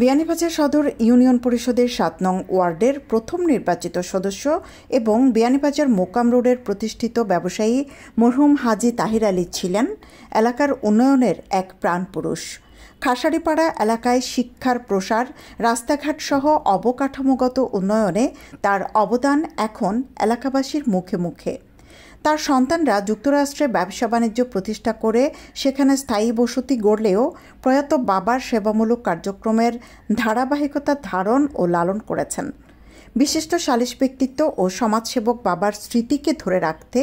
বিয়ানীবাজার সদর ইউনিয়ন পরিষদের ৭ নং ওয়ার্ডের প্রথম নির্বাচিত সদস্য এবং বিয়ানীবাজার মোকাম রোডের প্রতিষ্ঠিত ব্যবসায়ী মরহুম হাজী তাহির আলী ছিলেন এলাকার উন্নয়নের এক প্রাণপুরুষ। খাসাড়িপাড়া এলাকায় শিক্ষার প্রসার, রাস্তাঘাট সহ অবকাঠামোগত উন্নয়নে তার অবদান এখন এলাকাবাসীর মুখে মুখে। তার সন্তানরা যুক্তরাষ্ট্রে ব্যবসা বাণিজ্য প্রতিষ্ঠা করে সেখানে স্থায়ী বসতি গড়লেও প্রয়াত বাবার সেবামূলক কার্যক্রমের ধারাবাহিকতা ধারণ ও লালন করেছেন। বিশিষ্ট সালিশ ব্যক্তিত্ব ও সমাজসেবক বাবার স্মৃতিকে ধরে রাখতে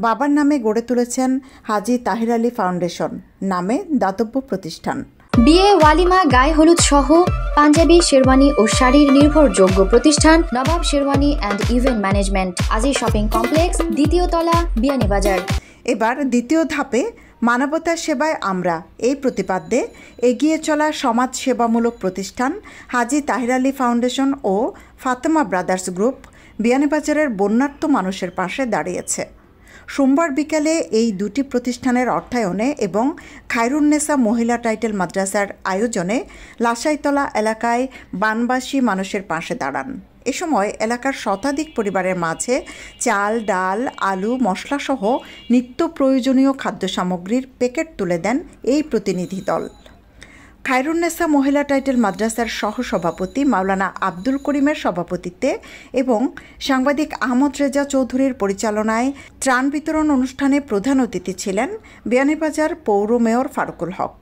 বাবার নামে গড়ে তুলেছেন হাজী তাহির আলী ফাউন্ডেশন নামে দাতব্য প্রতিষ্ঠান। বিয়ে, ওয়ালিমা, গায়ে হলুদ সহ পাঞ্জাবি, শেরওয়ানি ও শাড়ির নির্ভরযোগ্য প্রতিষ্ঠান নবাব শেরওয়ানি অ্যান্ড ইভেন্ট ম্যানেজমেন্ট, আজি শপিং কমপ্লেক্স, দ্বিতীয় তলা, বিয়ানীবাজার। এবার দ্বিতীয় ধাপে মানবতার সেবায় আমরা এই প্রতিপাদ্যে এগিয়ে চলা সমাজ সেবামূলক প্রতিষ্ঠান হাজী তাহির আলী ফাউন্ডেশন ও ফাতেমা ব্রাদার্স গ্রুপ বিয়ানীবাজারের বন্যার্ত মানুষের পাশে দাঁড়িয়েছে। সোমবার বিকালে এই দুটি প্রতিষ্ঠানের অর্থায়নে এবং খায়রুন্নেসা মহিলা টাইটেল মাদ্রাসার আয়োজনে লাসাইতলা এলাকায় বানবাসী মানুষের পাশে দাঁড়ান। এ সময় এলাকার শতাধিক পরিবারের মাঝে চাল, ডাল, আলু, মশলাসহ নিত্য প্রয়োজনীয় খাদ্য সামগ্রীর প্যাকেট তুলে দেন এই প্রতিনিধি দল। খায়রুন্নেসা মহিলা টাইটেল মাদ্রাসার সহসভাপতি মাওলানা আব্দুল করিমের সভাপতিত্বে এবং সাংবাদিক আহমদ রেজা চৌধুরীর পরিচালনায় ত্রাণ বিতরণ অনুষ্ঠানে প্রধান অতিথি ছিলেন বিয়ানীবাজার পৌর মেয়র ফারুকুল হক।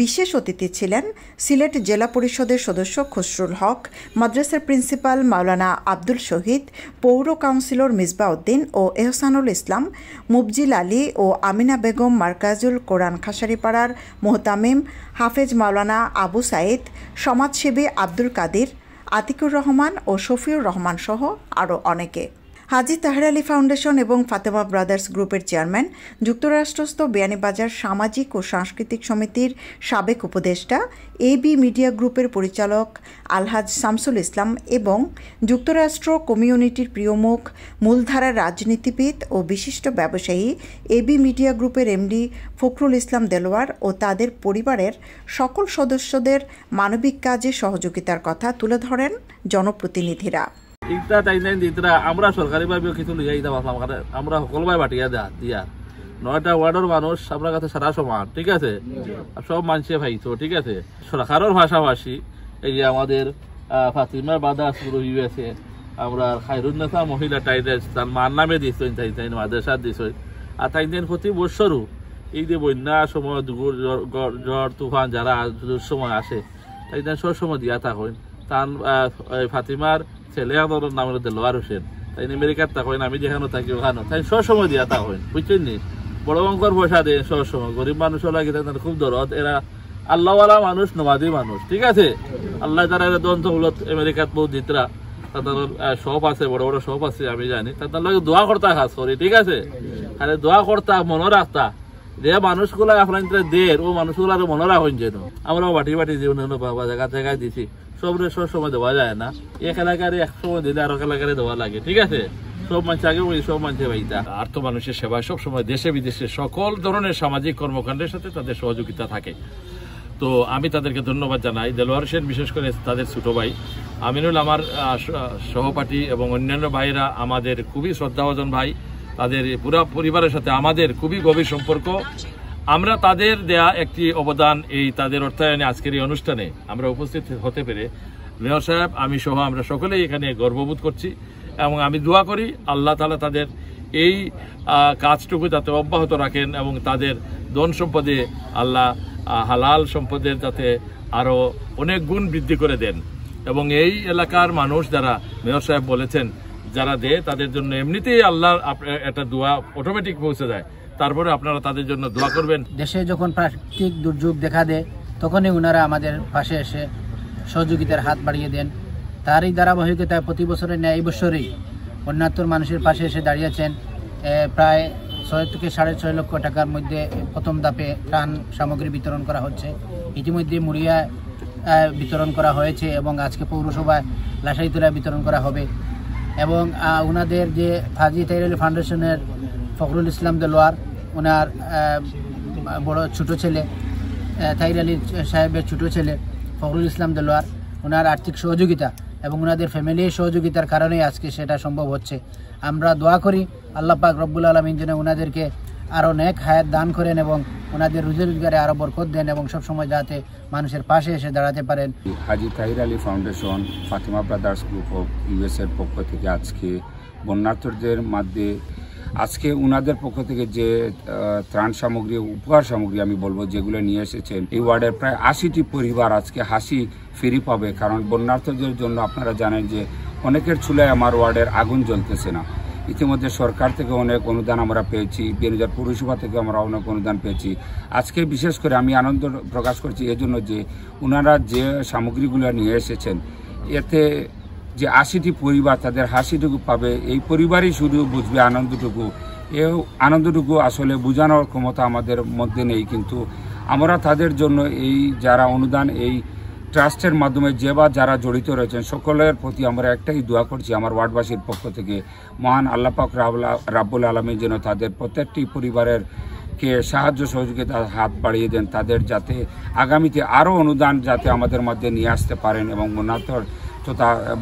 বিশেষ অতিথি ছিলেন সিলেট জেলা পরিষদের সদস্য খসরুল হক, মাদ্রাসার প্রিন্সিপাল মাওলানা আব্দুল শহীদ, পৌর কাউন্সিলর মিসবা উদ্দিন ও এহসানুল ইসলাম, মুবজিল আলী ও আমিনা বেগম, মার্কাজুল কোরআন খাসাড়িপাড়ার মোহতামিম, হাফেজ মাওলানা আবু সাইদ, সমাজসেবী আব্দুল কাদির, আতিকুর রহমান ও শফিউর রহমান সহ আরও অনেকে। হাজী তাহির আলী ফাউন্ডেশন এবং ফাতেমা ব্রাদার্স গ্রুপের চেয়ারম্যান, যুক্তরাষ্ট্রস্থ বিয়ানীবাজার সামাজিক ও সাংস্কৃতিক সমিতির সাবেক উপদেষ্টা, এবি মিডিয়া গ্রুপের পরিচালক আলহাজ শামসুল ইসলাম এবং যুক্তরাষ্ট্র কমিউনিটির প্রিয়মুখ, মূলধারার রাজনীতিবিদ ও বিশিষ্ট ব্যবসায়ী এবি মিডিয়া গ্রুপের এমডি ফখরুল ইসলাম দেলোয়ার ও তাদের পরিবারের সকল সদস্যদের মানবিক কাজে সহযোগিতার কথা তুলে ধরেন জনপ্রতিনিধিরা। আমরা সরকারিভাবে কিছু লিয়ে দিতাম, আমরা সকলভাবে বাটিয়া দিয়া 9টা ওয়ার্ডের মানুষ আপনার কাছে সারা সমান, ঠিক আছে, সব মানুষে ভাইতো, ঠিক আছে। সরকারের ভাষাভাষী এই যে আমাদের ফাতিমা ব্রাদার্স গ্রুপ ইউএসএ, আমরা খায়রুন্নেসা মহিলা টাইটেলস তার মার নামে দিয়েছেন, তাই মাদ্রাসা দিয়েছেন। আর তাই প্রতি বছরও এই যে বন্যার সময় ঝড় তুফান যারা সময় আসে তাই সব সময় দিয়া থাকেন। তার ফাতিমার ছেলে আমার নাম হলো দেলোয়ার হোসেন, তাই আমেরিকার থাকেন, আমি যেখানে থাকি ওখানে, তাই সবসময় দিয়া থাকেন, বুঝছেন নি। বড় অঙ্কর পয়সা দেয় সবসময়, গরিব মানুষও লাগে তাদের খুব দরদ। এরা আল্লাহওয়ালা মানুষ, নমাজি মানুষ, ঠিক আছে। আল্লাহ তারা দন্ত হলত আমেরিকাত বহু দিতরা, তাদের শপ আছে, বড় বড় শপ আছে, আমি জানি। তাদের লাগে দোয়া করতা খাস করি, ঠিক আছে। আরে দোয়া করতা, মনে রাখতা যে মানুষগুলা আপনার দের ও মানুষগুলা মনে রাখেন যেন। আমরাও বাটি বাটি জীবন বাবা জায়গা জায়গায় দিছি, সব সময় দেওয়া যায় না। এক এলাকারে এক সময় দিলে আর এক এলাকারে দেওয়া লাগে, ঠিক আছে। সব মানুষ আগে বলি, সব মানুষের ভাইতা আর্থ মানুষের সেবায় সবসময় দেশে বিদেশে সকল ধরনের সামাজিক কর্মকাণ্ডের সাথে তাদের সহযোগিতা থাকে। তো আমি তাদেরকে ধন্যবাদ জানাই। দেলোয়ার হোসেন বিশেষ করে তাদের ছোট ভাই, আমিনুল আমার সহপাঠী এবং অন্যান্য ভাইরা আমাদের খুবই শ্রদ্ধাভাজন ভাই। তাদের পুরো পরিবারের সাথে আমাদের খুবই গভীর সম্পর্ক। আমরা তাদের দেয়া একটি অবদান, এই তাদের অর্থায়নে আজকের এই অনুষ্ঠানে আমরা উপস্থিত হতে পেরে মেয়র সাহেব, আমি সহ আমরা সকলেই এখানে গর্ববোধ করছি এবং আমি দোয়া করি আল্লাহ তাআলা তাদের এই কাজটুকু যাতে অব্যাহত রাখেন এবং তাদের ধন সম্পদে আল্লাহ হালাল সম্পদের যাতে আরও অনেক গুণ বৃদ্ধি করে দেন। এবং এই এলাকার মানুষ যারা মেয়র সাহেব বলেছেন যারা দেয় তাদের জন্য এমনিতেই আল্লাহর একটা দোয়া অটোমেটিক পৌঁছে যায়। তারপরে আপনারা তাদের জন্য দোয়া করবেন। দেশে যখন প্রাকৃতিক দুর্যোগ দেখা দেয় তখনই ওনারা আমাদের পাশে এসে সহযোগিতার হাত বাড়িয়ে দেন। তারই ধারাবাহিকতায় প্রতি বছরের ন্যায় এই বছরেই বন্যার্ত মানুষের পাশে এসে দাঁড়িয়েছেন। প্রায় 6 থেকে 6.5 লক্ষ টাকার মধ্যে প্রথম ধাপে ত্রাণ সামগ্রী বিতরণ করা হচ্ছে। ইতিমধ্যে মুড়িয়া বিতরণ করা হয়েছে এবং আজকে পৌরসভায় লাসাইতলায় বিতরণ করা হবে। এবং ওনাদের যে হাজী তাহির আলী ফাউন্ডেশনের ফখরুল ইসলাম দেলোয়ার, ওনার বড় ছোট ছেলে তাহির আলী সাহেবের ছোট ছেলে ফখরুল ইসলাম দেলোয়ার, ওনার আর্থিক সহযোগিতা এবং ওনাদের ফ্যামিলির সহযোগিতার কারণেই আজকে সেটা সম্ভব হচ্ছে। আমরা দোয়া করি আল্লাহ পাক রব্বুল আলামিন যেন ওনাদেরকে আরও নেক হায়াত দান করেন এবং ওনাদের রুজি রোজগারে আরও বরকত দেন এবং সবসময় যাতে মানুষের পাশে এসে দাঁড়াতে পারেন। Haji Tahir Ali foundation, Fatema brothers group of ইউএসএর পক্ষ থেকে আজকে বন্যার্থদের মধ্যে আজকে ওনাদের পক্ষ থেকে যে ত্রাণ সামগ্রী, উপহার সামগ্রী আমি বলবো যেগুলো নিয়ে এসেছেন, এই ওয়ার্ডের প্রায় 80টি পরিবার আজকে হাসি ফিরি পাবে। কারণ বন্যার্থদের জন্য আপনারা জানেন যে অনেকের চুলায় আমার ওয়ার্ডের আগুন জ্বলতেছে না। ইতিমধ্যে সরকার থেকে অনেক অনুদান আমরা পেয়েছি, বিয়ানীবাজার পৌরসভা থেকে আমরা অনেক অনুদান পেয়েছি। আজকে বিশেষ করে আমি আনন্দ প্রকাশ করছি এজন্য যে ওনারা যে সামগ্রীগুলো নিয়ে এসেছেন, এতে যে 80টি পরিবার তাদের হাসিটুকু পাবে, এই পরিবারই শুধু বুঝবে আনন্দটুকু। এই আনন্দটুকু আসলে বোঝানোর ক্ষমতা আমাদের মধ্যে নেই, কিন্তু আমরা তাদের জন্য এই যারা অনুদান এই ট্রাস্টের মাধ্যমে যারা জড়িত রয়েছেন সকলের প্রতি আমরা একটাই দোয়া করছি আমার ওয়ার্ডবাসীর পক্ষ থেকে, মহান আল্লাহ পাক রাব্বুল আলামিন যেন তাদের প্রত্যেকটি পরিবারের কে সাহায্য সহযোগিতার হাত বাড়িয়ে দেন, তাদের যাতে আগামীতে আরও অনুদান যাতে আমাদের মধ্যে নিয়ে আসতে পারেন এবং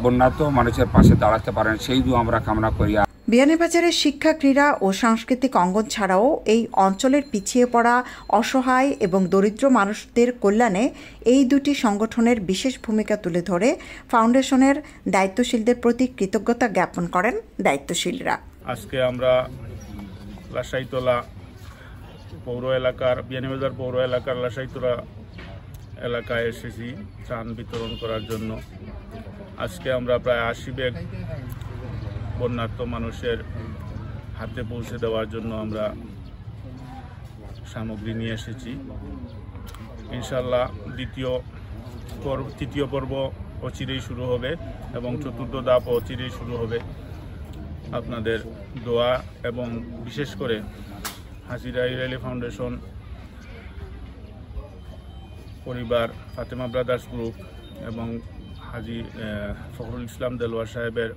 বন্যার্ত মানুষের পাশে দাঁড়াতে পারেন, সেই দোয়া আমরা কামনা করি। বিয়ানীবাজারের শিক্ষা, ক্রীড়া ও সাংস্কৃতিক অঙ্গন ছাড়াও এই অঞ্চলের পিছিয়ে পড়া, অসহায় এবং দরিদ্র মানুষদের কল্যাণে এই দুটি সংগঠনের বিশেষ ভূমিকা তুলে ধরে ফাউন্ডেশনের দায়িত্বশীলদের প্রতি কৃতজ্ঞতা জ্ঞাপন করেন দায়িত্বশীলরা। আজকে আমরা লাসাইতলা পৌর এলাকার, বিয়ানীবাজার পৌর এলাকার লাসাইতলা এলাকায় এসেছি ত্রাণ বিতরণ করার জন্য। আজকে আমরা প্রায় 80 ব্যাগ বন্যার্ত মানুষের হাতে পৌঁছে দেওয়ার জন্য আমরা সামগ্রী নিয়ে এসেছি। ইনশাল্লাহ তৃতীয় পর্ব অচিরেই শুরু হবে এবং চতুর্থ ধাপ অচিরেই শুরু হবে। আপনাদের দোয়া এবং বিশেষ করে হাজী তাহির আলী ফাউন্ডেশন পরিবার, ফাতেমা ব্রাদার্স গ্রুপ এবং হাজী ফখরুল ইসলাম দেলোয়ার সাহেবের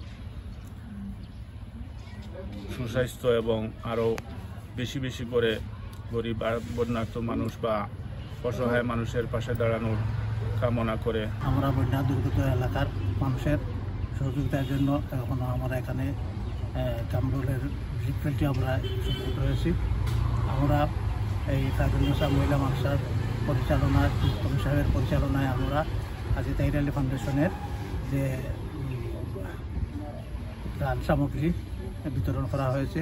সুস্বাস্থ্য এবং আরও বেশি বেশি করে গরিব বন্যার্ত মানুষ বা অসহায় মানুষের পাশে দাঁড়ানোর কামনা করে আমরা বন্যা দুর্গত এলাকার মানুষের সহযোগিতার জন্য এখন আমরা এখানে কামরুলের রিফিলটি আমরা সংযুক্ত হয়েছি। আমরা এই কাজুলনেসা মহিলা মানসার পরিচালনায়, তরুণ সাহেবের পরিচালনায় আমরা হাজী তাহির আলী ফাউন্ডেশনের যে ত্রাণ সামগ্রী বিতরণ করা হয়েছে,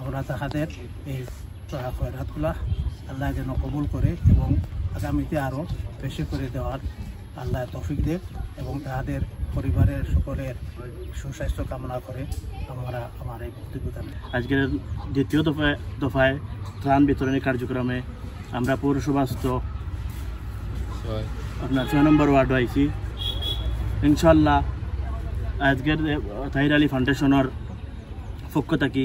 আমরা তাহাদের এই খয়রাতগুলা আল্লাহ যেন কবুল করে এবং আগামীতে আরও বেশি করে দেওয়ার আল্লাহ তৌফিক দেব এবং তাহাদের পরিবারের সকলের সুস্বাস্থ্য কামনা করে আমরা আমার এই বক্তব্য। আজকের দ্বিতীয় দফায় ত্রাণ বিতরণের কার্যক্রমে আমরা পৌরসভাস্থ আপনার 6 নম্বর ওয়ার্ড আইছি। ইনশাল্লাহ আজকের তাহির আলী ফাউন্ডেশনের পক্ষ থাকি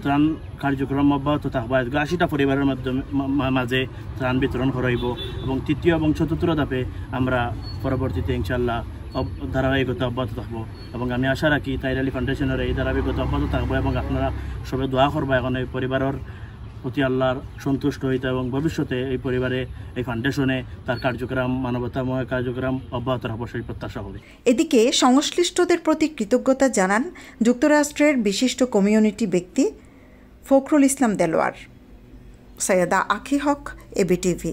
ত্রাণ কার্যক্রম অব্যাহত থাকবে। আজকে 80টা পরিবারের মাঝে ত্রাণ বিতরণ করাইব এবং তৃতীয় এবং চতুর্থ ধাপে আমরা পরবর্তীতে ইনশাল্লাহ ধারাবাহিকতা অব্যাহত থাকবো এবং আমি আশা রাখি তাহির আলী ফাউন্ডেশনের এই ধারাবাহিকতা অব্যাহত থাকবো এবং আপনারা সবাই দোয়া করবো এখন এই পরিবারের প্রতি আল্লাহর সন্তুষ্ট হইতে এবং ভবিষ্যতে এই পরিবারে, এই ফাউন্ডেশনে তার কার্যক্রম, মানবতাময় কার্যক্রম অব্যাহত রাখবো সেই প্রত্যাশা হবে। এদিকে সংশ্লিষ্টদের প্রতি কৃতজ্ঞতা জানান যুক্তরাষ্ট্রের বিশিষ্ট কমিউনিটি ব্যক্তি ফখরুল ইসলাম দেলোয়ার। সৈয়দা আখি হক, এবিটিভি।